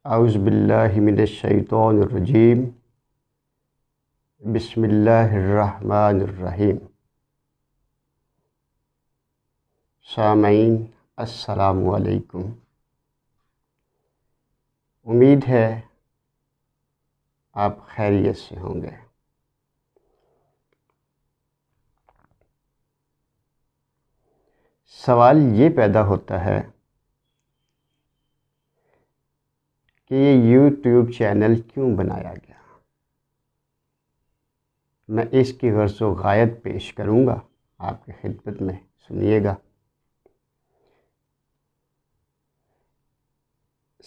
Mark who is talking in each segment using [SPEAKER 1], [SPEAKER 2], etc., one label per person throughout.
[SPEAKER 1] औज़ुबिल्लाहि मिनश्शैतानिर्रजीम। बिस्मिल्लाहिर्रहमानिर्रहीम। सामईन अस्सलामु अलैकुम। उम्मीद है आप खैरियत से होंगे। सवाल ये पैदा होता है कि ये यूट्यूब चैनल क्यों बनाया गया। मैं इसकी गर्ज़ व गायत पेश करूँगा, आपकी खिदमत में सुनिएगा।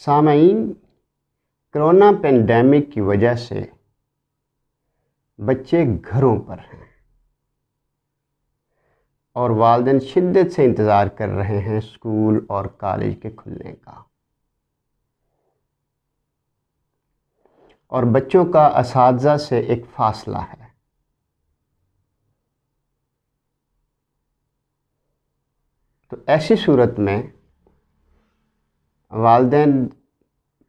[SPEAKER 1] सामईन, कोरोना पेंडेमिक की वजह से बच्चे घरों पर हैं और वालिदैन शिद्दत से इंतज़ार कर रहे हैं स्कूल और कॉलेज के खुलने का, और बच्चों का असातिज़ा से एक फ़ासला है। तो ऐसी सूरत में वालिदैन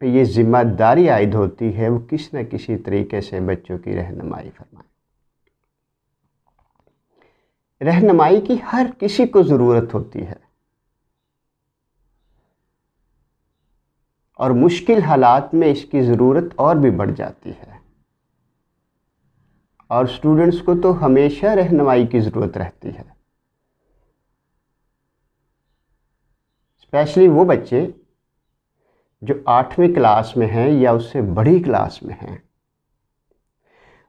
[SPEAKER 1] पे ये ज़िम्मेदारी आयद होती है वो किसी न किसी तरीके से बच्चों की रहनुमाई फरमाएं। रहनुमाई की हर किसी को ज़रूरत होती है और मुश्किल हालात में इसकी ज़रूरत और भी बढ़ जाती है, और स्टूडेंट्स को तो हमेशा रहनुमाई की ज़रूरत रहती है। स्पेशली वो बच्चे जो 8वीं क्लास में हैं या उससे बड़ी क्लास में हैं,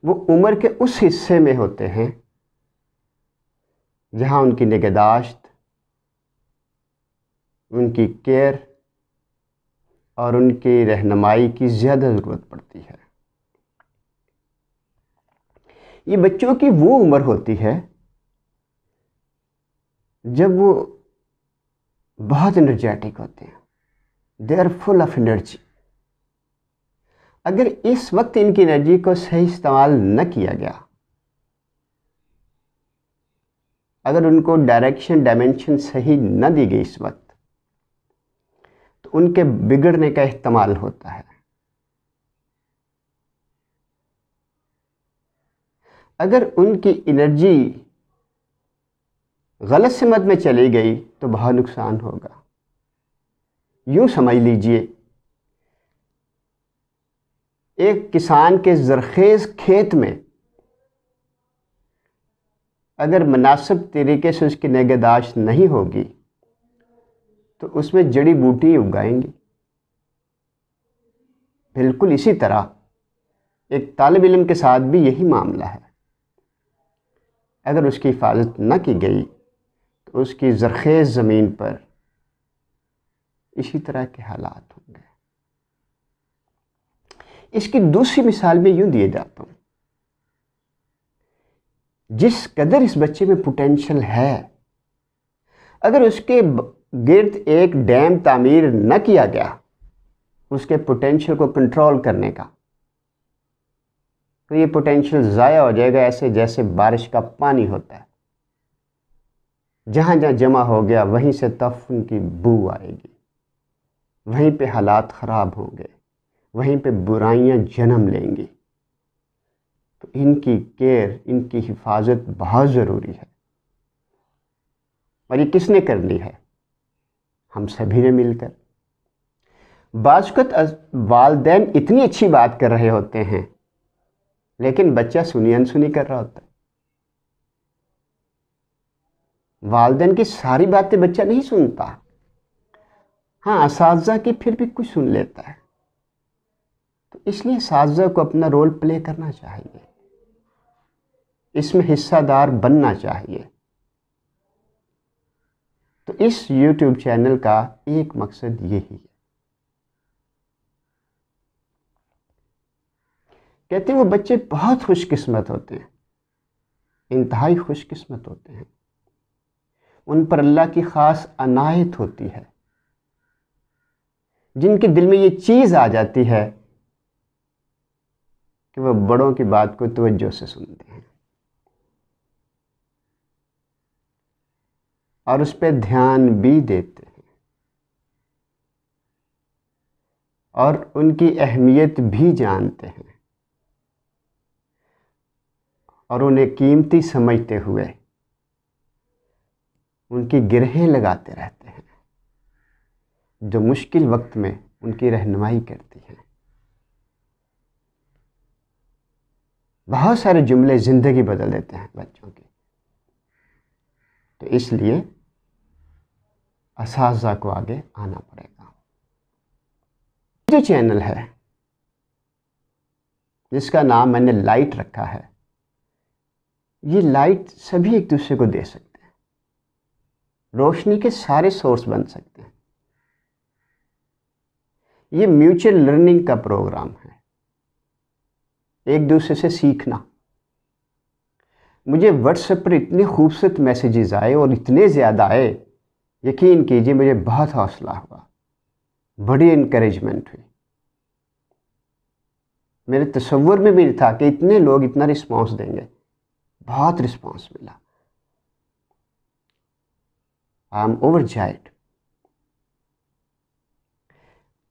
[SPEAKER 1] वो उम्र के उस हिस्से में होते हैं जहाँ उनकी निगहदाश्त, उनकी केयर और उनकी रहनुमाई की ज़्यादा ज़रूरत पड़ती है। ये बच्चों की वो उम्र होती है जब वो बहुत एनर्जेटिक होते हैं, they are full of energy. अगर इस वक्त इनकी एनर्जी को सही इस्तेमाल न किया गया, अगर उनको डायरेक्शन डायमेंशन सही न दी गई इस वक्त, तो उनके बिगड़ने का एहतमाल होता है। अगर उनकी एनर्जी गलत समत में चली गई तो बहुत नुकसान होगा। यूं समझ लीजिए, एक किसान के ज़रखेज़ खेत में अगर मुनासिब तरीके से उसकी निगहदाश्त नहीं होगी तो उसमें जड़ी बूटी उगाएंगी। बिल्कुल इसी तरह एक तालिब इल्म के साथ भी यही मामला है। अगर उसकी हिफाजत न की गई तो उसकी ज़रखेज़ ज़मीन पर इसी तरह के हालात होंगे। इसकी दूसरी मिसाल में यूँ दिए जाता हूँ, जिस कदर इस बच्चे में पोटेंशियल है, अगर उसके गिर्द एक डैम तामीर न किया गया उसके पोटेंशियल को कंट्रोल करने का, तो ये पोटेंशियल ज़ाया हो जाएगा। ऐसे जैसे बारिश का पानी होता है, जहाँ जहाँ जमा हो गया वहीं से तफ़्फ़ुन की बू आएगी, वहीं पे हालात ख़राब होंगे, वहीं पे बुराइयां जन्म लेंगी। तो इनकी केयर, इनकी हिफाजत बहुत ज़रूरी है। और ये किसने करनी है? हम सभी ने मिलकर। बाज़ वालिदैन इतनी अच्छी बात कर रहे होते हैं लेकिन बच्चा सुनी अनसुनी कर रहा होता है। वालिदैन की सारी बातें बच्चा नहीं सुनता, हाँ असातिज़ा की फिर भी कुछ सुन लेता है। तो इसलिए असातिज़ा को अपना रोल प्ले करना चाहिए, इसमें हिस्सादार बनना चाहिए। तो इस YouTube चैनल का एक मकसद यही है। कहते हैं वो बच्चे बहुत खुशकिस्मत होते हैं, इंतहाई खुशकिस्मत होते हैं। उन पर अल्लाह की ख़ास अनायत होती है, जिनके दिल में ये चीज़ आ जाती है कि वह बड़ों की बात को तवज्जो से सुनते हैं और उस पर ध्यान भी देते हैं। और उनकी अहमियत भी जानते हैं और उन्हें कीमती समझते हुए उनकी गिरहें लगाते रहते हैं, जो मुश्किल वक्त में उनकी रहनुमाई करती हैं। बहुत सारे जुमले ज़िंदगी बदल देते हैं बच्चों की। तो इसलिए असातिज़ा को आगे आना पड़ेगा। जो चैनल है जिसका नाम मैंने लाइट रखा है, ये लाइट सभी एक दूसरे को दे सकते हैं, रोशनी के सारे सोर्स बन सकते हैं। ये म्यूचुअल लर्निंग का प्रोग्राम है, एक दूसरे से सीखना। मुझे व्हाट्सएप पर इतने खूबसूरत मैसेजेस आए और इतने ज़्यादा आए, यकीन कीजिए मुझे बहुत हौसला हुआ, बड़ी इनकरेजमेंट हुई। मेरे तसव्वुर में भी नहीं था कि इतने लोग इतना रिस्पांस देंगे। बहुत रिस्पांस मिला। I am overjoyed.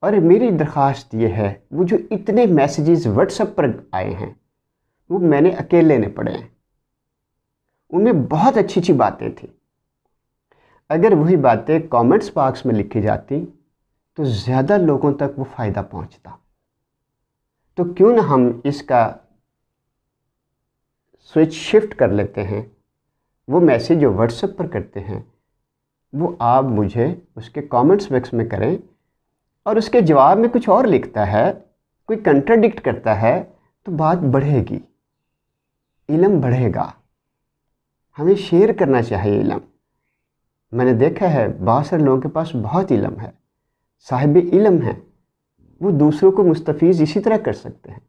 [SPEAKER 1] और मेरी दरख्वास्त ये है, वो जो इतने मैसेजेस व्हाट्सएप पर आए हैं वो मैंने अकेले ने पढ़े हैं। उनमें बहुत अच्छी अच्छी बातें थी। अगर वही बातें कमेंट्स बॉक्स में लिखी जाती तो ज़्यादा लोगों तक वो फ़ायदा पहुंचता। तो क्यों ना हम इसका स्विच शिफ्ट कर लेते हैं। वो मैसेज जो व्हाट्सएप पर करते हैं वो आप मुझे उसके कमेंट्स बॉक्स में करें, और उसके जवाब में कुछ और लिखता है, कोई कंट्राडिक्ट करता है, तो बात बढ़ेगी, इल्म बढ़ेगा। हमें शेयर करना चाहिए इल्म। मैंने देखा है बहुत सारे लोगों के पास बहुत इल्म है, साहिब इल्म है, वो दूसरों को मुस्तफ़ीज़ इसी तरह कर सकते हैं,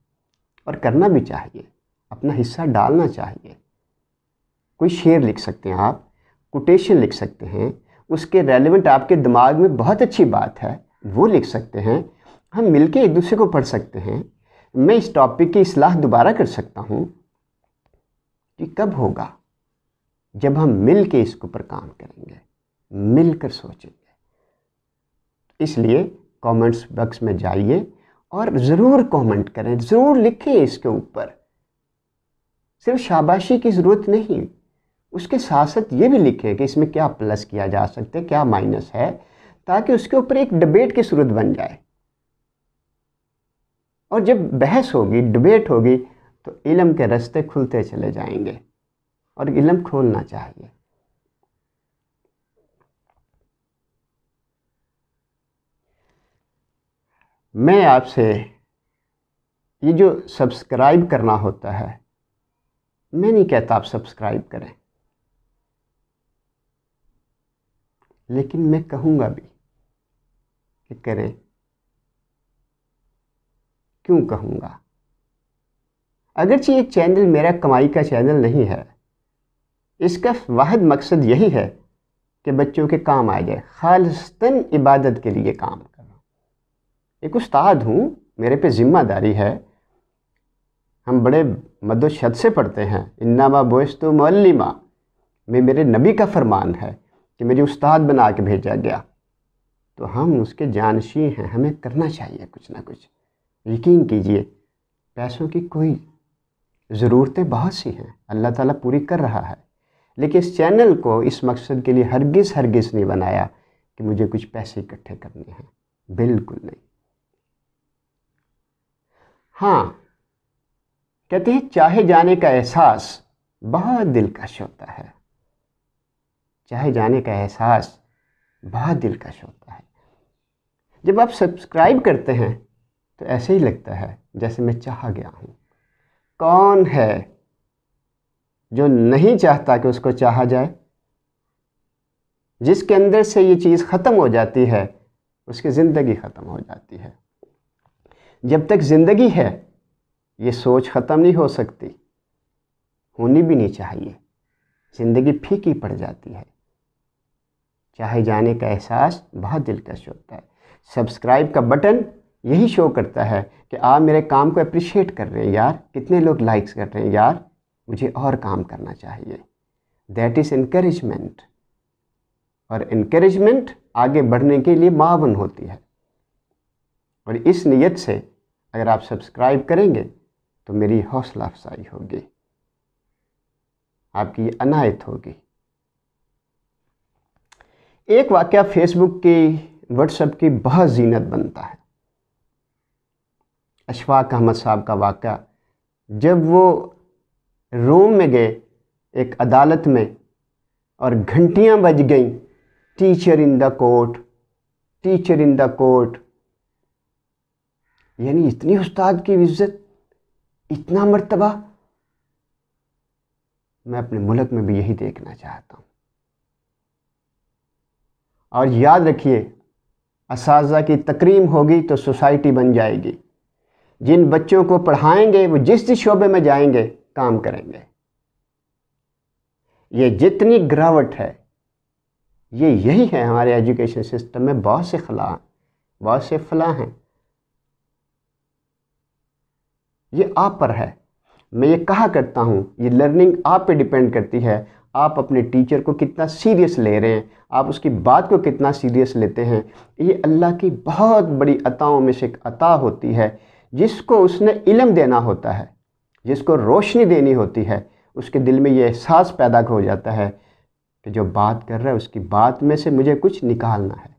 [SPEAKER 1] और करना भी चाहिए, अपना हिस्सा डालना चाहिए। कोई शेर लिख सकते हैं आप, कोटेशन लिख सकते हैं, उसके रेलेवेंट आपके दिमाग में बहुत अच्छी बात है वो लिख सकते हैं। हम मिलके एक दूसरे को पढ़ सकते हैं। मैं इस टॉपिक की इस्लाह दोबारा कर सकता हूँ कि कब होगा, जब हम मिल के इसके ऊपर काम करेंगे, मिलकर सोचेंगे। इसलिए कमेंट्स बॉक्स में जाइए और ज़रूर कमेंट करें, ज़रूर लिखें इसके ऊपर। सिर्फ शाबाशी की ज़रूरत नहीं, उसके साथ साथ ये भी लिखें कि इसमें क्या प्लस किया जा सकता है, क्या माइनस है, ताकि उसके ऊपर एक डिबेट की सूरत बन जाए। और जब बहस होगी, डिबेट होगी, तो इल्म के रास्ते खुलते चले जाएंगे, और इल्म खोलना चाहिए। मैं आपसे ये जो सब्सक्राइब करना होता है, मैं नहीं कहता आप सब्सक्राइब करें, लेकिन मैं कहूँगा भी कि करें। क्यों कहूँगा? अगरचे एक चैनल मेरा कमाई का चैनल नहीं है, इसका वाहिद मकसद यही है कि बच्चों के काम आ जाए, खालिस्तन इबादत के लिए काम कर रहा हूँ। एक उस्ताद हूँ, मेरे पे ज़िम्मेदारी है। हम बड़े मद्दोशद से पढ़ते हैं, इन्नमा बुइस्तु मुअल्लिमा, में मेरे नबी का फरमान है कि मुझे उस्ताद बना के भेजा गया। तो हम उसके जानशी हैं, हमें करना चाहिए कुछ ना कुछ। यकीन कीजिए पैसों की कोई ज़रूरतें बहुत सी हैं, अल्लाह ताला पूरी कर रहा है, लेकिन इस चैनल को इस मकसद के लिए हरगिज़ नहीं बनाया कि मुझे कुछ पैसे इकट्ठे करने हैं, बिल्कुल नहीं। हाँ, कहते हैं चाहे जाने का एहसास बहुत दिलकश होता है, चाहे जाने का एहसास बहुत दिलकश होता है। जब आप सब्सक्राइब करते हैं तो ऐसे ही लगता है जैसे मैं चाहा गया हूँ। कौन है जो नहीं चाहता कि उसको चाहा जाए? जिसके अंदर से ये चीज़ ख़त्म हो जाती है, उसकी ज़िंदगी ख़त्म हो जाती है। जब तक ज़िंदगी है ये सोच ख़त्म नहीं हो सकती, होनी भी नहीं चाहिए। ज़िंदगी फीकी पड़ जाती है। चाहे जाने का एहसास बहुत दिलकश होता है। सब्सक्राइब का बटन यही शो करता है कि आप मेरे काम को अप्रिशिएट कर रहे हैं यार, कितने लोग लाइक्स कर रहे हैं यार, मुझे और काम करना चाहिए। दैट इज़ इनकरेजमेंट, और इनकरेजमेंट आगे बढ़ने के लिए मावन होती है। और इस नीयत से अगर आप सब्सक्राइब करेंगे तो मेरी हौसला अफजाई होगी, आपकी अनायत होगी। एक वाक़या फेसबुक की, व्हाट्सएप की बहुत जीनत बनता है। अशफाक अहमद साहब का वाक़या, जब वो रोम में गए एक अदालत में और घंटियां बज गईं, teacher in the court, teacher in the court, यानी इतनी उस्ताद की इज्जत, इतना मर्तबा। मैं अपने मुल्क में भी यही देखना चाहता हूँ। और याद रखिए, असातिज़ा की तकरीम होगी तो सोसाइटी बन जाएगी। जिन बच्चों को पढ़ाएंगे वो जिस शोबे में जाएंगे काम करेंगे। ये जितनी गिरावट है, ये यही है हमारे एजुकेशन सिस्टम में। बहुत से खला, बहुत से फला हैं। ये आप पर है। मैं ये कहा करता हूँ, ये लर्निंग आप पे डिपेंड करती है। आप अपने टीचर को कितना सीरियस ले रहे हैं, आप उसकी बात को कितना सीरियस लेते हैं। ये अल्लाह की बहुत बड़ी अताओं में से एक अता होती है। जिसको उसने इल्म देना होता है, जिसको रोशनी देनी होती है, उसके दिल में ये एहसास पैदा हो जाता है कि जो बात कर रहा है उसकी बात में से मुझे कुछ निकालना है,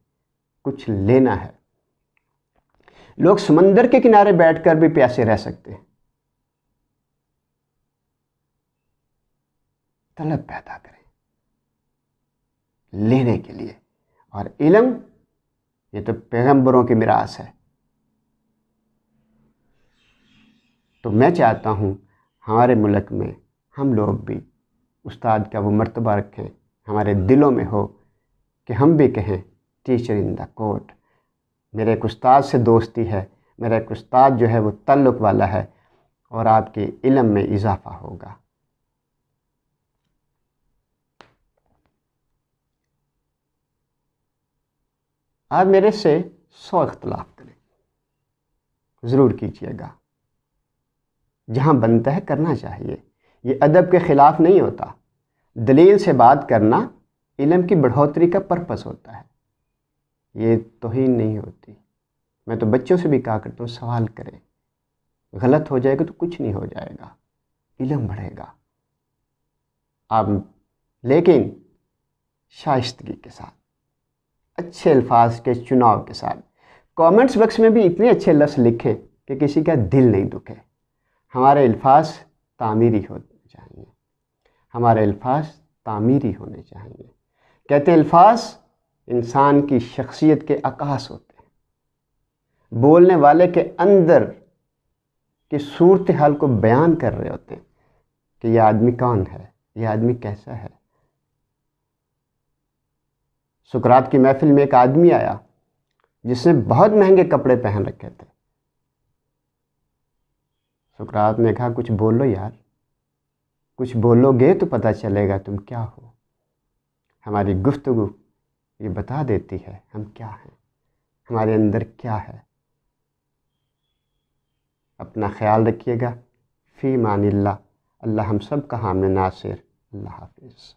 [SPEAKER 1] कुछ लेना है। लोग समंदर के किनारे बैठकर भी प्यासे रह सकते हैं। तलब पैदा करें लेने के लिए। और इल्म, ये तो पैगंबरों की मिरास है। तो मैं चाहता हूँ हमारे मुल्क में हम लोग भी उस्ताद का वो मर्तबा रखें, हमारे दिलों में हो कि हम भी कहें टीचर इन द कोर्ट। मेरे एक उस्ताद से दोस्ती है, मेरा एक उस्ताद जो है वो ताल्लुक़ वाला है, और आपके इल्म में इजाफ़ा होगा। आप मेरे से 100 इख्तलाफ करें, ज़रूर कीजिएगा। जहाँ बनता है करना चाहिए। ये अदब के ख़िलाफ़ नहीं होता। दलील से बात करना इल्म की बढ़ोतरी का पर्पस होता है, ये तौहीन नहीं होती। मैं तो बच्चों से भी कहा करता हूँ, सवाल करें। गलत हो जाएगा तो कुछ नहीं हो जाएगा, इल्म बढ़ेगा। आप लेकिन शाइस्तगी के साथ, अच्छे अल्फाज के चुनाव के साथ। कमेंट्स बॉक्स में भी इतने अच्छे लफ्ज़ लिखें कि किसी का दिल नहीं दुखे। हमारे अल्फाज तामीरी होने चाहिए, हमारे अल्फाज तामीरी होने चाहिए। कहते हैं अल्फाज इंसान की शख्सियत के अक्कास होते हैं। बोलने वाले के अंदर की सूरत हाल को बयान कर रहे होते हैं कि यह आदमी कौन है, यह आदमी कैसा है। सुकरात की महफिल में एक आदमी आया जिसने बहुत महंगे कपड़े पहन रखे थे। सुकरात ने कहा, कुछ बोलो यार, कुछ बोलोगे तो पता चलेगा तुम क्या हो। हमारी गुफ्तगू ये बता देती है हम क्या हैं, हमारे अंदर क्या है। अपना ख्याल रखिएगा। फ़ी मानिल्लाह। अल्लाह हम सब का हामिल नासिर। अल्लाह हाफिज़।